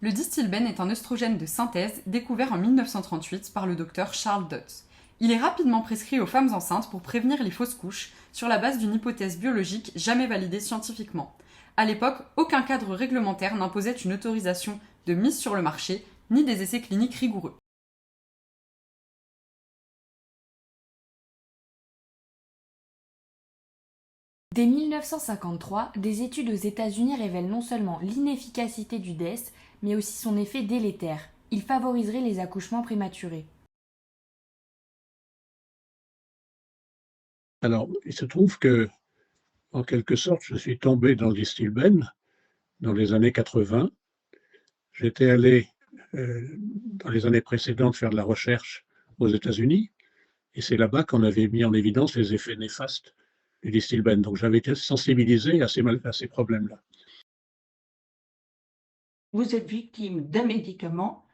Le distilbène est un œstrogène de synthèse découvert en 1938 par le docteur Charles Dodds. Il est rapidement prescrit aux femmes enceintes pour prévenir les fausses couches sur la base d'une hypothèse biologique jamais validée scientifiquement. À l'époque, aucun cadre réglementaire n'imposait une autorisation de mise sur le marché, ni des essais cliniques rigoureux. Dès 1953, des études aux États-Unis révèlent non seulement l'inefficacité du DES, mais aussi son effet délétère. Il favoriserait les accouchements prématurés. Alors, il se trouve que, en quelque sorte, je suis tombé dans le distilbène dans les années 80. J'étais allé, dans les années précédentes, faire de la recherche aux États-Unis, et c'est là-bas qu'on avait mis en évidence les effets néfastes du distilbène. Donc, j'avais été sensibilisé à ces problèmes-là. Vous êtes victime d'un médicament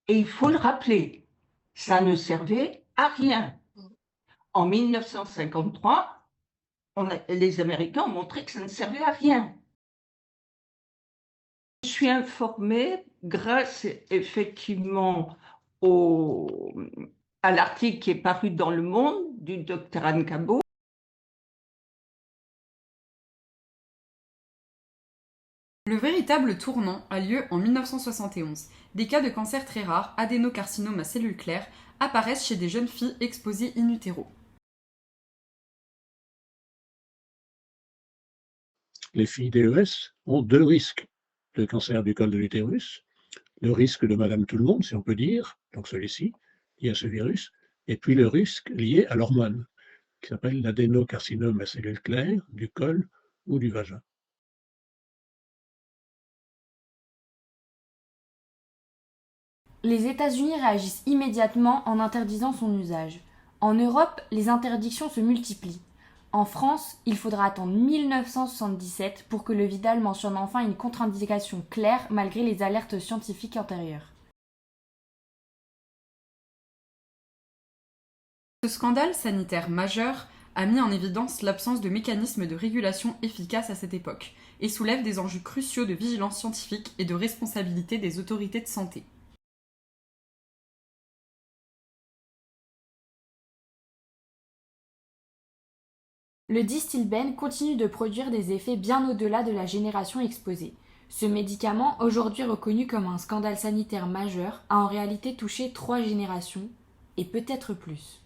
et il faut le rappeler, ça ne servait à rien. En 1953, les Américains ont montré que ça ne servait à rien. Je suis informée grâce effectivement à l'article qui est paru dans Le Monde du docteur Anne Cabot. Le véritable tournant a lieu en 1971. Des cas de cancer très rares, adénocarcinome à cellules claires, apparaissent chez des jeunes filles exposées in utero. Les filles DES ont deux risques de cancer du col de l'utérus. Le risque de Madame Tout-le-Monde, si on peut dire, donc celui-ci, lié à ce virus, et puis le risque lié à l'hormone, qui s'appelle l'adénocarcinome à cellules claires du col ou du vagin. Les États-Unis réagissent immédiatement en interdisant son usage. En Europe, les interdictions se multiplient. En France, il faudra attendre 1977 pour que le Vidal mentionne enfin une contre-indication claire malgré les alertes scientifiques antérieures. Ce scandale sanitaire majeur a mis en évidence l'absence de mécanismes de régulation efficaces à cette époque et soulève des enjeux cruciaux de vigilance scientifique et de responsabilité des autorités de santé. Le distilbène continue de produire des effets bien au-delà de la génération exposée. Ce médicament, aujourd'hui reconnu comme un scandale sanitaire majeur, a en réalité touché 3 générations, et peut-être plus.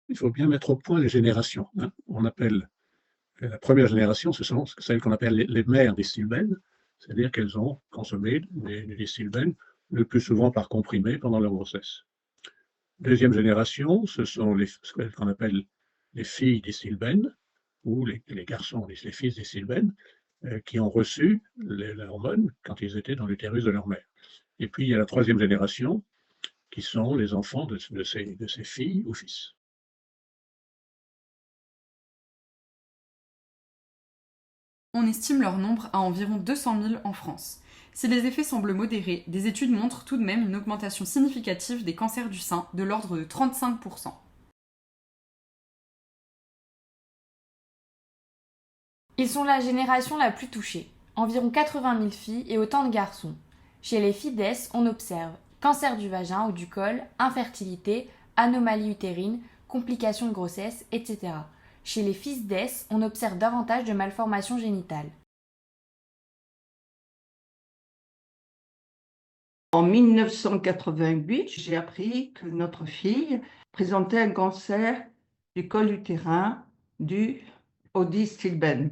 Il faut bien mettre au point les générations. On appelle la première génération, ce sont celles qu'on appelle les mères distilbène, c'est-à-dire qu'elles ont consommé du distilbène le plus souvent par comprimé pendant leur grossesse. Deuxième génération, ce sont ce qu'on appelle les filles distilbène, ou les garçons, les fils distilbène, qui ont reçu l'hormone quand ils étaient dans l'utérus de leur mère. Et puis il y a la troisième génération, qui sont les enfants de ces filles ou fils. On estime leur nombre à environ 200 000 en France. Si les effets semblent modérés, des études montrent tout de même une augmentation significative des cancers du sein de l'ordre de 35%. Ils sont la génération la plus touchée, environ 80 000 filles et autant de garçons. Chez les filles DES, on observe cancer du vagin ou du col, infertilité, anomalies utérines, complications de grossesse, etc. Chez les fils DES, on observe davantage de malformations génitales. En 1988, j'ai appris que notre fille présentait un cancer du col utérin dû au distilbène.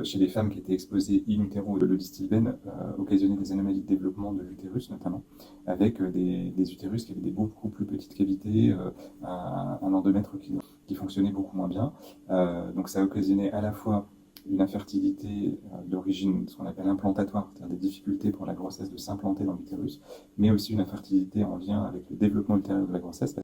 Chez les femmes qui étaient exposées in utero, le distilbène occasionnait des anomalies de développement de l'utérus notamment, avec des utérus qui avaient des beaucoup plus petites cavités, un endomètre qui fonctionnait beaucoup moins bien. Donc ça occasionnait à la fois une infertilité d'origine, ce qu'on appelle implantatoire, c'est-à-dire des difficultés pour la grossesse de s'implanter dans l'utérus, mais aussi une infertilité en lien avec le développement ultérieur de la grossesse.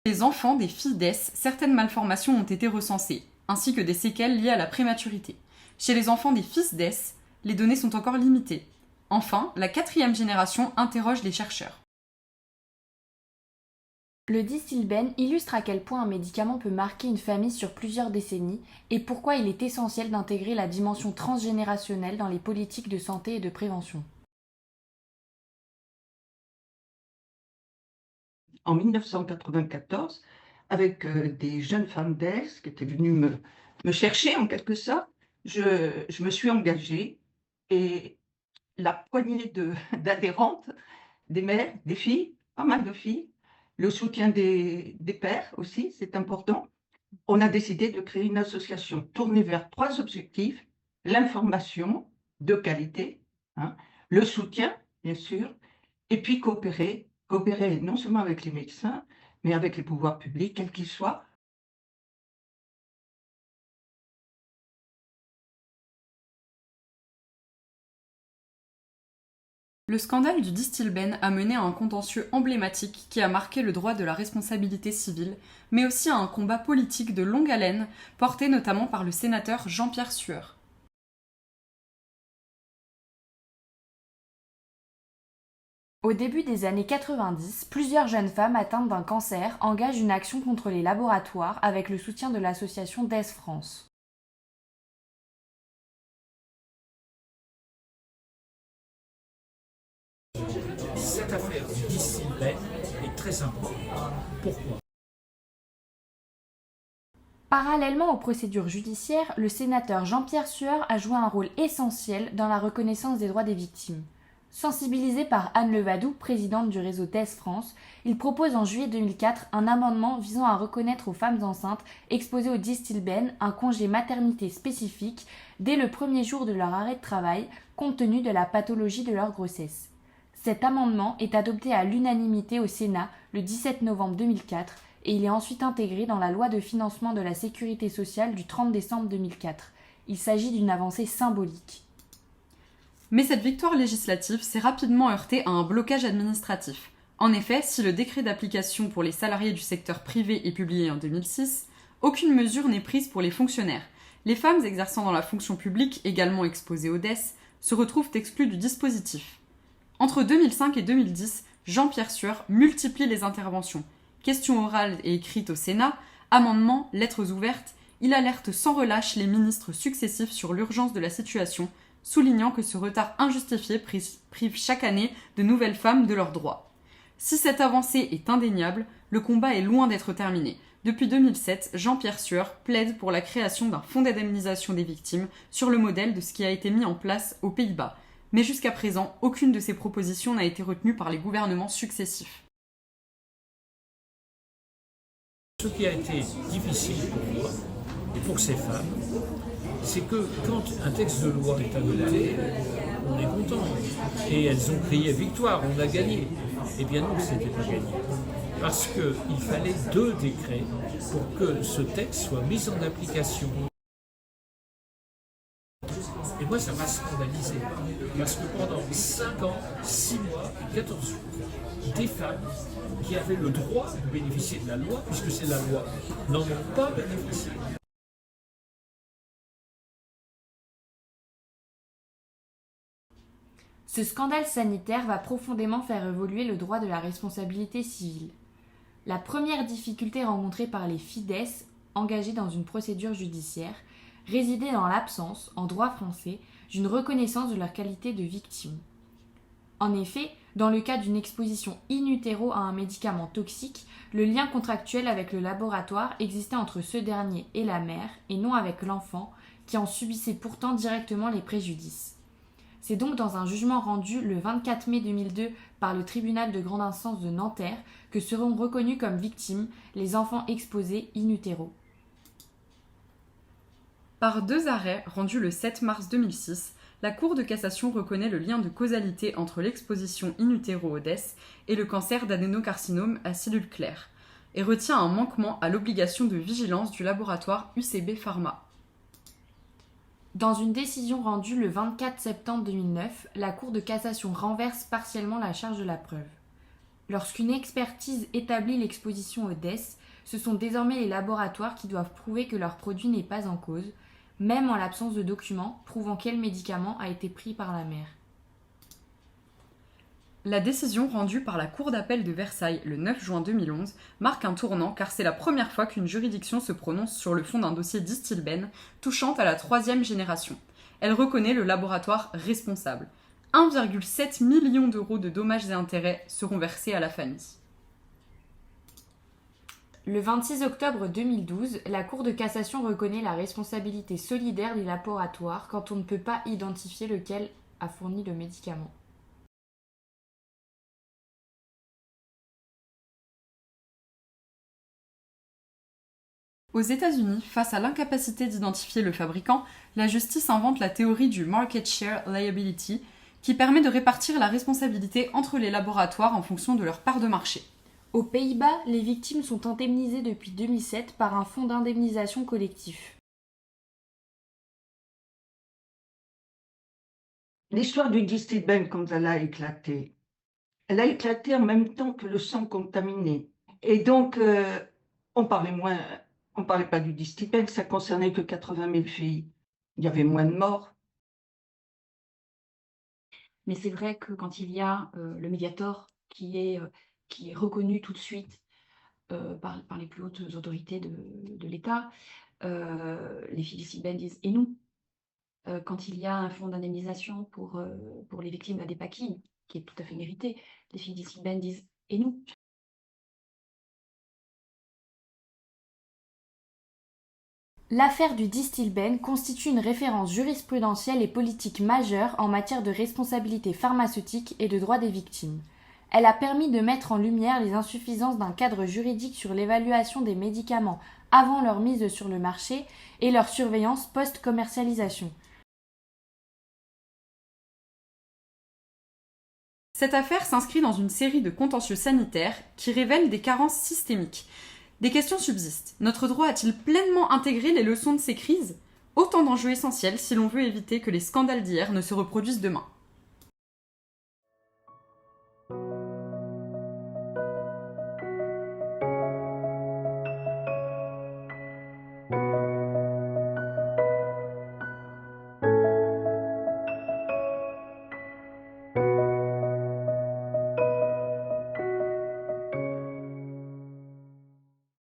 Les enfants des filles DES, certaines malformations ont été recensées, ainsi que des séquelles liées à la prématurité. Chez les enfants des fils DES, les données sont encore limitées. Enfin, la 4e génération interroge les chercheurs. Le Distilbène illustre à quel point un médicament peut marquer une famille sur plusieurs décennies et pourquoi il est essentiel d'intégrer la dimension transgénérationnelle dans les politiques de santé et de prévention. En 1994, avec des jeunes femmes d'Aix qui étaient venues me chercher en quelque sorte, je me suis engagée et la poignée d'adhérentes, des mères, des filles, pas mal de filles, le soutien des pères aussi, c'est important. On a décidé de créer une association tournée vers 3 objectifs: l'information de qualité, hein, le soutien, bien sûr, et puis coopérer non seulement avec les médecins, mais avec les pouvoirs publics, quels qu'ils soient. Le scandale du Distilbène a mené à un contentieux emblématique qui a marqué le droit de la responsabilité civile, mais aussi à un combat politique de longue haleine, porté notamment par le sénateur Jean-Pierre Sueur. Au début des années 90, plusieurs jeunes femmes atteintes d'un cancer engagent une action contre les laboratoires avec le soutien de l'association DES France. Cette affaire du Distilbène est très importante. Pourquoi ? Parallèlement aux procédures judiciaires, le sénateur Jean-Pierre Sueur a joué un rôle essentiel dans la reconnaissance des droits des victimes. Sensibilisé par Anne Levadou, présidente du réseau DES France, il propose en juillet 2004 un amendement visant à reconnaître aux femmes enceintes exposées au Distilbène un congé maternité spécifique dès le premier jour de leur arrêt de travail, compte tenu de la pathologie de leur grossesse. Cet amendement est adopté à l'unanimité au Sénat le 17 novembre 2004 et il est ensuite intégré dans la loi de financement de la sécurité sociale du 30 décembre 2004. Il s'agit d'une avancée symbolique. Mais cette victoire législative s'est rapidement heurtée à un blocage administratif. En effet, si le décret d'application pour les salariés du secteur privé est publié en 2006, aucune mesure n'est prise pour les fonctionnaires. Les femmes exerçant dans la fonction publique, également exposées au DES, se retrouvent exclues du dispositif. Entre 2005 et 2010, Jean-Pierre Sueur multiplie les interventions. Questions orales et écrites au Sénat, amendements, lettres ouvertes, il alerte sans relâche les ministres successifs sur l'urgence de la situation, soulignant que ce retard injustifié prive chaque année de nouvelles femmes de leurs droits. Si cette avancée est indéniable, le combat est loin d'être terminé. Depuis 2007, Jean-Pierre Sueur plaide pour la création d'un fonds d'indemnisation des victimes sur le modèle de ce qui a été mis en place aux Pays-Bas. Mais jusqu'à présent, aucune de ces propositions n'a été retenue par les gouvernements successifs. Ce qui a été difficile pour moi et pour ces femmes, c'est que quand un texte de loi est adopté, on est content. Et elles ont crié victoire, on a gagné. Eh bien non, ce n'était pas gagné. Parce qu'il fallait 2 décrets pour que ce texte soit mis en application. Et moi, ça m'a scandalisé. Parce que pendant 5 ans, 6 mois, 14 jours, des femmes qui avaient le droit de bénéficier de la loi, puisque c'est la loi, n'en ont pas bénéficié. Ce scandale sanitaire va profondément faire évoluer le droit de la responsabilité civile. La première difficulté rencontrée par les FIDES engagées dans une procédure judiciaire résidait dans l'absence, en droit français, d'une reconnaissance de leur qualité de victime. En effet, dans le cas d'une exposition in utero à un médicament toxique, le lien contractuel avec le laboratoire existait entre ce dernier et la mère, et non avec l'enfant, qui en subissait pourtant directement les préjudices. C'est donc dans un jugement rendu le 24 mai 2002 par le tribunal de grande instance de Nanterre que seront reconnus comme victimes les enfants exposés in utero. Par 2 arrêts rendus le 7 mars 2006, la Cour de cassation reconnaît le lien de causalité entre l'exposition in utero au DES et le cancer d'adénocarcinome à cellules claires, et retient un manquement à l'obligation de vigilance du laboratoire UCB Pharma. Dans une décision rendue le 24 septembre 2009, la Cour de cassation renverse partiellement la charge de la preuve. Lorsqu'une expertise établit l'exposition au DES, ce sont désormais les laboratoires qui doivent prouver que leur produit n'est pas en cause, même en l'absence de documents prouvant quel médicament a été pris par la mère. La décision rendue par la Cour d'appel de Versailles le 9 juin 2011 marque un tournant car c'est la première fois qu'une juridiction se prononce sur le fond d'un dossier Distilbène touchant à la 3e génération. Elle reconnaît le laboratoire responsable. 1,7 million d'euros de dommages et intérêts seront versés à la famille. Le 26 octobre 2012, la Cour de cassation reconnaît la responsabilité solidaire du laboratoire quand on ne peut pas identifier lequel a fourni le médicament. Aux États-Unis, face à l'incapacité d'identifier le fabricant, la justice invente la théorie du market share liability, qui permet de répartir la responsabilité entre les laboratoires en fonction de leur part de marché. Aux Pays-Bas, les victimes sont indemnisées depuis 2007 par un fonds d'indemnisation collectif. L'histoire du Distilbène, quand elle a éclaté en même temps que le sang contaminé. Et donc, on parlait pas du Distilbène, ça concernait que 80 000 filles. Il y avait moins de morts. Mais c'est vrai que quand il y a le Mediator qui est reconnu tout de suite par les plus hautes autorités de l'État, les filles Distilbène disent « et nous ?» Quand il y a un fonds d'indemnisation pour les victimes de la dépakine, qui est tout à fait mérité, les filles Distilbène disent « et nous ?» L'affaire du Distilbène constitue une référence jurisprudentielle et politique majeure en matière de responsabilité pharmaceutique et de droits des victimes. Elle a permis de mettre en lumière les insuffisances d'un cadre juridique sur l'évaluation des médicaments avant leur mise sur le marché et leur surveillance post-commercialisation. Cette affaire s'inscrit dans une série de contentieux sanitaires qui révèlent des carences systémiques. Des questions subsistent. Notre droit a-t-il pleinement intégré les leçons de ces crises ? Autant d'enjeux essentiels si l'on veut éviter que les scandales d'hier ne se reproduisent demain.